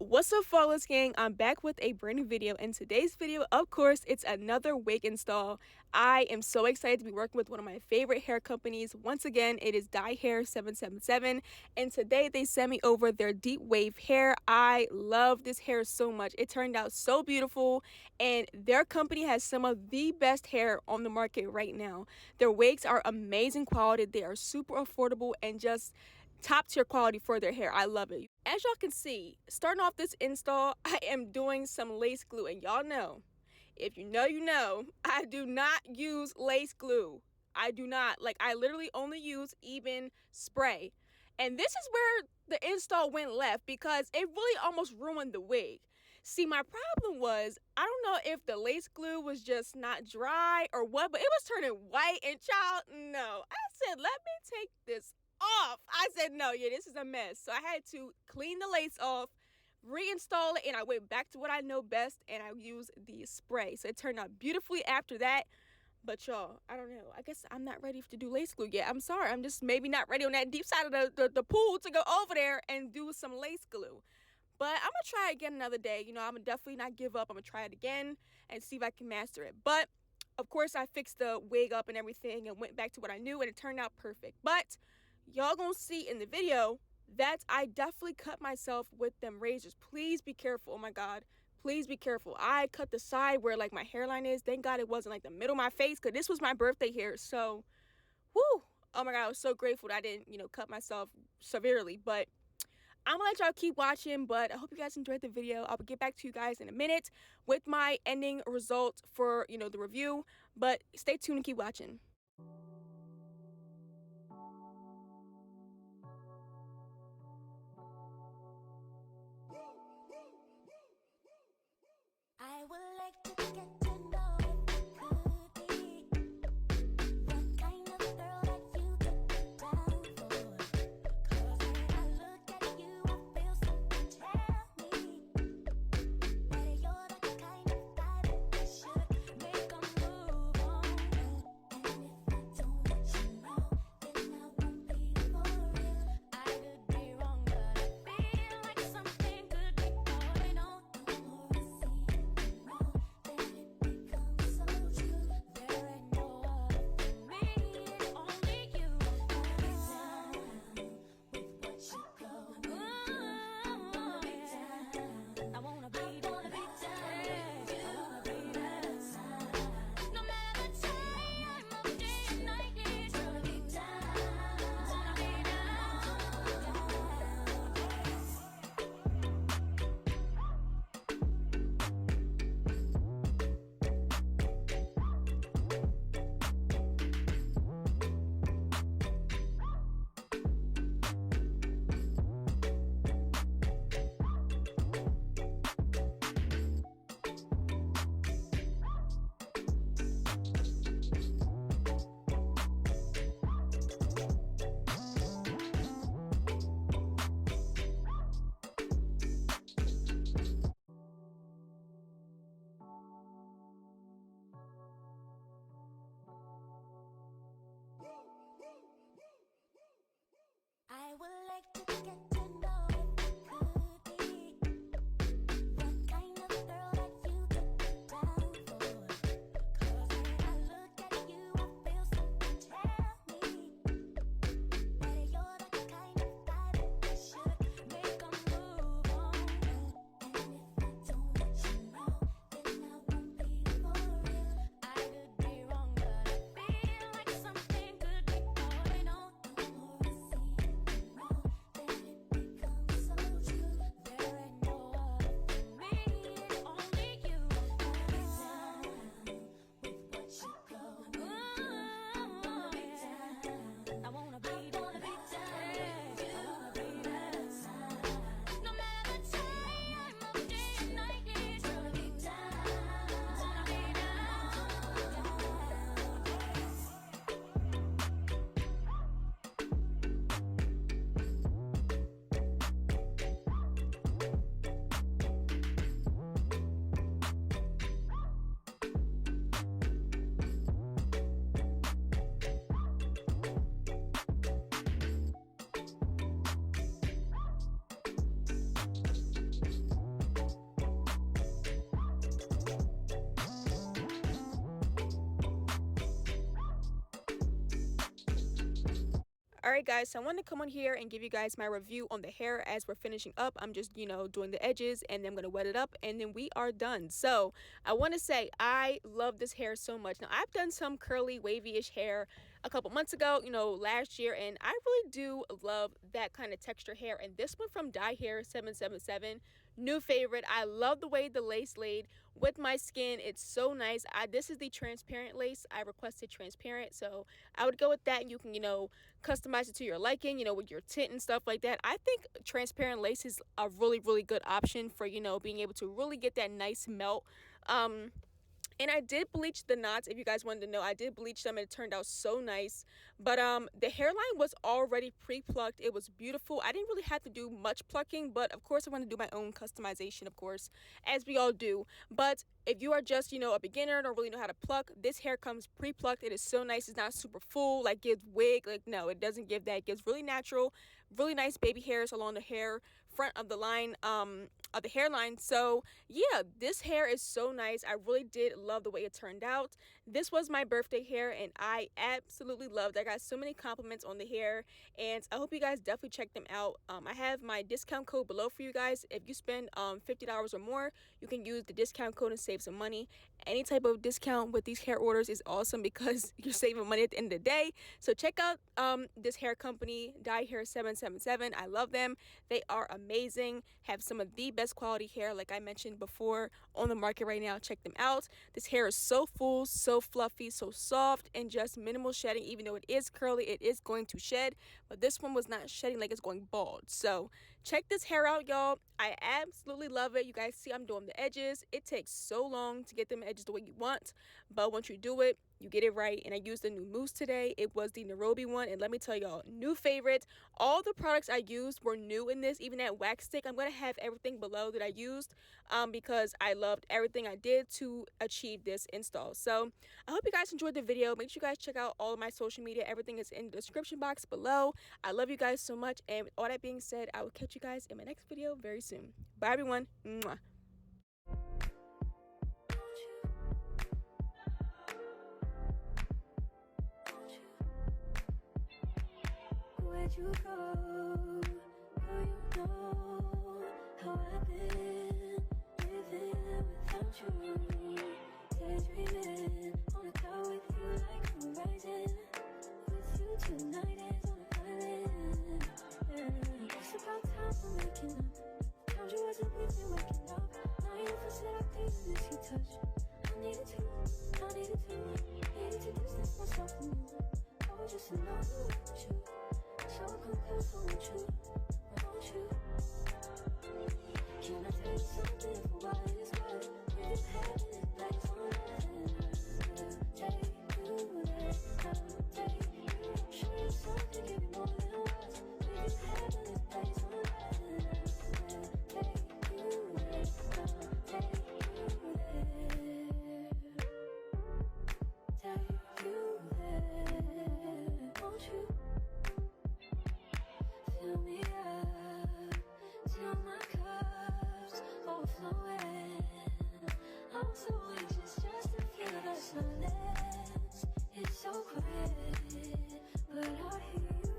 What's up, Flawless Gang? I'm back with a brand new video. In today's video, of course, it's another wig install. I am so excited to be working with one of my favorite hair companies. Once again, it is Dyhair777, and today they sent me over their deep wave hair. I love this hair so much. It turned out so beautiful, and their company has some of the best hair on the market right now. Their wigs are amazing quality. They are super affordable and just top tier quality for their hair. I love it. As y'all can see, starting off this install, I am doing some lace glue, and y'all know, if you know, you know, I do not use lace glue. I do not. Like, I literally only use even spray. And this is where the install went left because it really almost ruined the wig. See, my problem was, I don't know if the lace glue was just not dry or what, but it was turning white, and child, no. I said, let me take this off. I said, no, yeah, this is a mess. So I had to clean the lace off, reinstall it, and I went back to what I know best, and I used the spray. So it turned out beautifully after that. But y'all, I don't know. I guess I'm not ready to do lace glue yet. I'm sorry. I'm just maybe not ready on that deep side of the pool to go over there and do some lace glue. But I'm going to try again another day. You know, I'm going to definitely not give up. I'm going to try it again and see if I can master it. But, of course, I fixed the wig up and everything and went back to what I knew, and it turned out perfect. But y'all gonna see in the video that I definitely cut myself with them razors. Please be careful. Oh my god, please be careful. I cut the side where like my hairline is. Thank god it wasn't like the middle of my face, because this was my birthday hair. So whoo, oh my god, I was so grateful that I didn't cut myself severely. But I'm gonna let y'all keep watching, but I hope you guys enjoyed the video. I'll get back to you guys in a minute with my ending result for the review, but stay tuned and keep watching. I would like to get to know if it could be the kind of girl that you could get down for. 'Cause when I look at you, I feel something tell me that you're the kind of guy that should make a move on. And if I Alright guys, so I want to come on here and give you guys my review on the hair as we're finishing up. I'm just, doing the edges and then I'm going to wet it up and then we are done. So I want to say I love this hair so much. Now I've done some curly wavy-ish hair a couple months ago, last year, and I really do love that kind of texture hair. And this one from Dyhair777, new favorite. I love the way the lace laid with my skin. It's so nice. This is the transparent lace. I requested transparent, so I would go with that, and you can, customize it to your liking, with your tint and stuff like that. I think transparent lace is a really, really good option for, being able to really get that nice melt. And I did bleach the knots. If you guys wanted to know, I did bleach them and it turned out so nice. But the hairline was already pre-plucked. It was beautiful. I didn't really have to do much plucking, but of course I want to do my own customization, of course, as we all do. But if you are just, a beginner, don't really know how to pluck, this hair comes pre-plucked. It is so nice. It's not super full, like gives wig. Like, no, it doesn't give that. It gives really natural, really nice baby hairs along the hair front of the line, of the hairline. So yeah, this hair is so nice. I really did love the way it turned out. This was my birthday hair and I absolutely loved it. I got so many compliments on the hair and I hope you guys definitely check them out. I have my discount code below for you guys. If you spend $50 or more, you can use the discount code and save some money. Any type of discount with these hair orders is awesome because you're saving money at the end of the day. So check out this hair company, Dyhair777. I love them. They are amazing. Have some of the best quality hair, like I mentioned before, on the market right now. Check them out. This hair is so full, so fluffy, so soft, and just minimal shedding. Even though it is curly, it is going to shed, but this one was not shedding like it's going bald. So check this hair out, y'all. I absolutely love it. You guys see I'm doing the edges. It takes so long to get them edges the way you want, but once you do it, you get it right. And I used the new mousse today. It was the Nairobi one, and let me tell y'all, new favorite. All the products I used were new in this, even that wax stick. I'm gonna have everything below that I used because I loved everything I did to achieve this install. So I hope you guys enjoyed the video. Make sure you guys check out all of my social media. Everything is in the description box below. I love you guys so much, and with all that being said, I will catch you guys in my next video very soon. Bye everyone. Mwah. Where'd you go? Oh, you know how I've been living without you. Daydreaming on a cloud with you like horizon. With you tonight is on an island. Yeah. It's about time for waking up. Found you wasn't with me waking up. Now you feel set up, please miss your touch. I needed to distance myself from you. I was just alone with you. So confused, won't you? Can I tell you something for what it's worth? If it's happening, place on earth. Take you there, I'll take you. Show you something, give you more than words. If it's happening, place on earth. Take you there, I'll take you there. Take you there, won't you? Fill me up till my cup's overflowing. I'm so anxious just to feel the silence. It's so quiet, but I hear you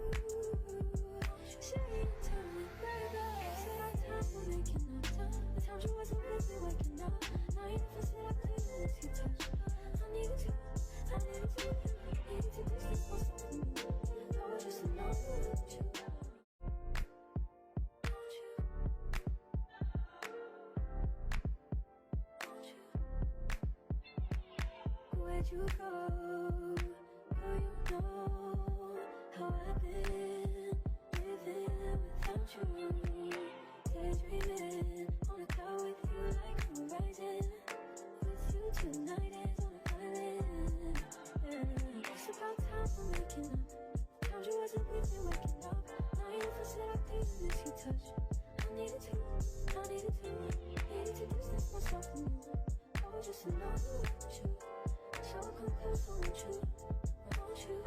saying to me, baby. Said our time we're making up time. The times you wasn't with me waking up. Now you never said I couldn't miss your touch. I need to distance myself from you. I was just alone with you. Where'd you go? Oh, you know how I've been living without you. Daydreaming on a cloud with you like horizon. With you tonight is on an island. Yeah. It's about time for waking up. Found you wasn't with me waking up. Now you never said I couldn't miss your touch. I needed to distance myself from you. I was just alone with you. So confused, won't you?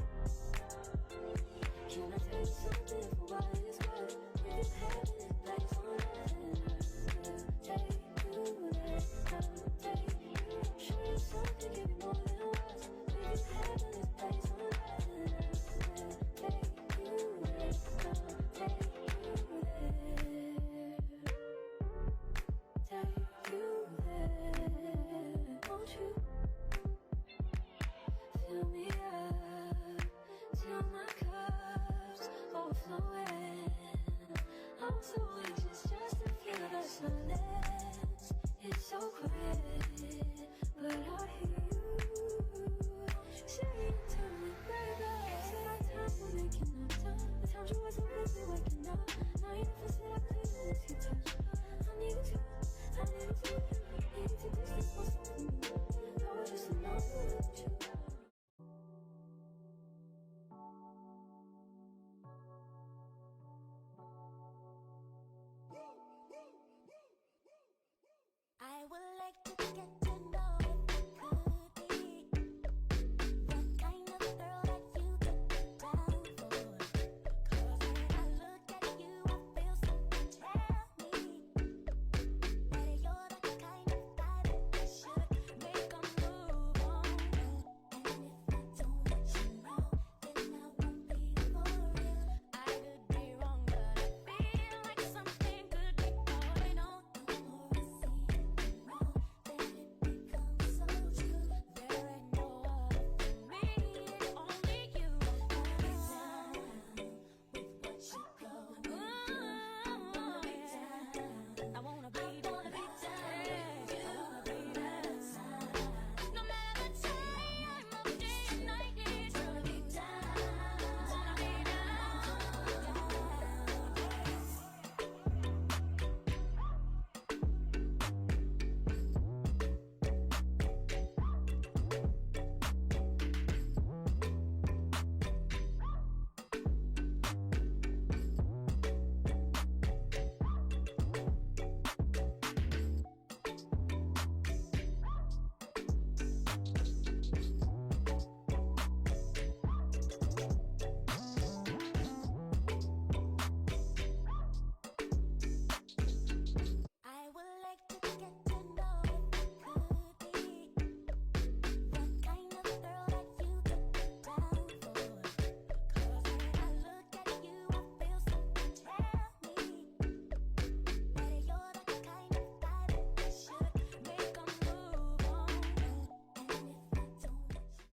Can I tell you something for what it's worth? If it's happening, place on earth. Take you there, I'll take you. Show you something, give you more than words. If it's happening, place on earth. Take you so quiet, but I